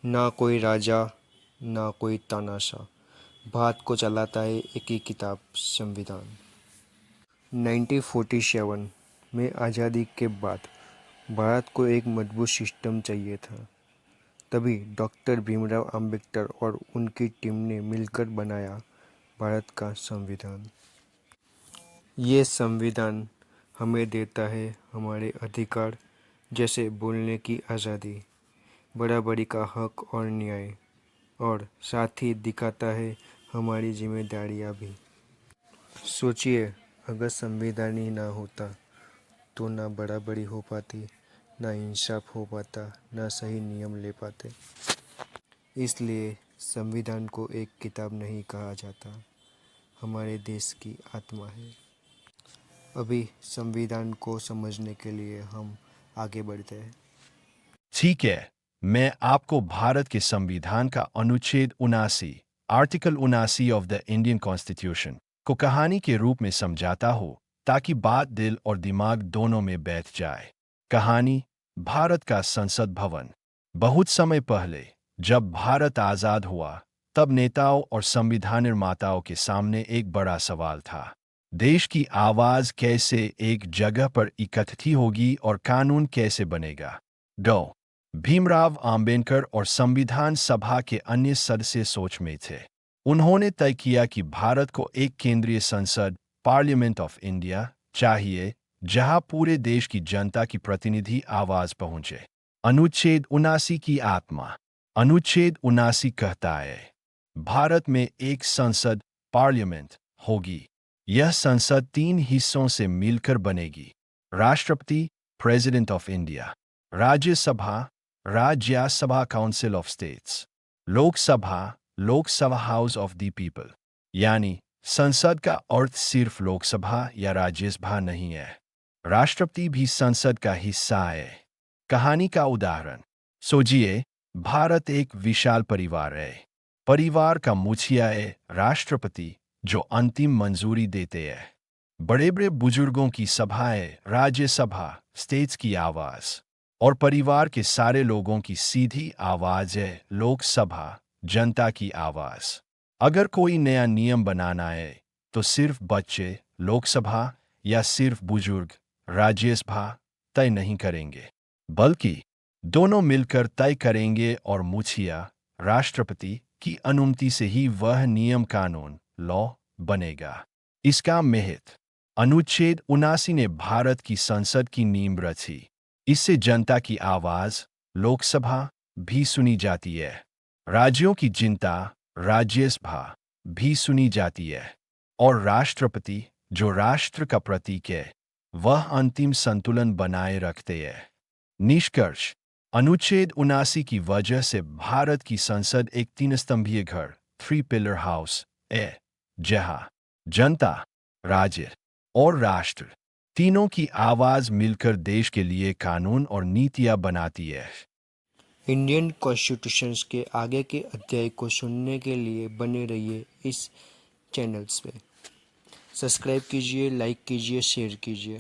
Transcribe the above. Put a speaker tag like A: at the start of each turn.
A: ना कोई राजा ना कोई तानाशाह, भारत को चलाता है एक ही किताब, संविधान। 1947 में आज़ादी के बाद भारत को एक मजबूत सिस्टम चाहिए था। तभी डॉक्टर भीमराव अंबेडकर और उनकी टीम ने मिलकर बनाया भारत का संविधान। ये संविधान हमें देता है हमारे अधिकार, जैसे बोलने की आज़ादी, बराबरी का हक और न्याय, और साथ ही दिखाता है हमारी जिम्मेदारियां भी। सोचिए, अगर संविधान ही ना होता तो ना बराबरी हो पाती, ना इंसाफ हो पाता, ना सही नियम ले पाते। इसलिए संविधान को एक किताब नहीं कहा जाता, हमारे देश की आत्मा है। अभी संविधान को समझने के लिए हम आगे बढ़ते हैं।
B: ठीक है, मैं आपको भारत के संविधान का अनुच्छेद 79, article 79 of the Indian constitution को कहानी के रूप में समझाता हूँ, ताकि बात दिल और दिमाग दोनों में बैठ जाए। कहानी: भारत का संसद भवन। बहुत समय पहले, जब भारत आज़ाद हुआ, तब नेताओं और संविधान निर्माताओं के सामने एक बड़ा सवाल था। देश की आवाज़ कैसे एक जगह पर इकट्ठी होगी और कानून कैसे बनेगा? डॉ. भीमराव अंबेडकर और संविधान सभा के अन्य सदस्य सोच में थे। उन्होंने तय किया कि भारत को एक केंद्रीय संसद, पार्लियामेंट ऑफ इंडिया, चाहिए, जहां पूरे देश की जनता की प्रतिनिधि आवाज़ पहुंचे। अनुच्छेद 79 की आत्मा। अनुच्छेद 79 कहता है, भारत में एक संसद, पार्लियामेंट, होगी। यह संसद 3 हिस्सों से मिलकर बनेगी: राष्ट्रपति, president of India; Rajya Sabha, Rajya Sabha council of states; Lok Sabha, Lok Sabha house of the people. यानी संसद का अर्थ सिर्फ लोकसभा या राज्यसभा नहीं है, राष्ट्रपति भी संसद का हिस्सा है। कहानी का उदाहरण: सोचिए, भारत एक विशाल परिवार है। परिवार का मुखिया है राष्ट्रपति, जो अंतिम मंजूरी देते हैं। बड़े बड़े बुजुर्गों की सभा है राज्यसभा, स्टेट्स की आवाज़। और परिवार के सारे लोगों की सीधी आवाज़ है लोकसभा, जनता की आवाज़। अगर कोई नया नियम बनाना है, तो सिर्फ बच्चे लोकसभा या सिर्फ बुजुर्ग राज्यसभा तय नहीं करेंगे, बल्कि दोनों मिलकर तय करेंगे, और मुखिया राष्ट्रपति की अनुमति से ही वह नियम कानून, लॉ, बनेगा। इसका महत्व: अनुच्छेद 79 ने भारत की संसद की नींव रची। इससे जनता की आवाज़, लोकसभा, भी सुनी जाती है। राज्यों की जनता, राज्यसभा, भी सुनी जाती है। और राष्ट्रपति, जो राष्ट्र का प्रतीक है, वह अंतिम संतुलन बनाए रखते हैं। निष्कर्ष: अनुच्छेद 79 की वजह से भारत की संसद एक 3 स्तंभीय घर, 3 पिलर हाउस, है, जहां जनता, राज्य और राष्ट्र तीनों की आवाज़ मिलकर देश के लिए कानून और नीतियां बनाती है।
A: इंडियन कॉन्स्टिट्यूशंस के आगे के अध्याय को सुनने के लिए बने रहिए इस चैनल्स पे। सब्सक्राइब कीजिए, लाइक कीजिए, शेयर कीजिए।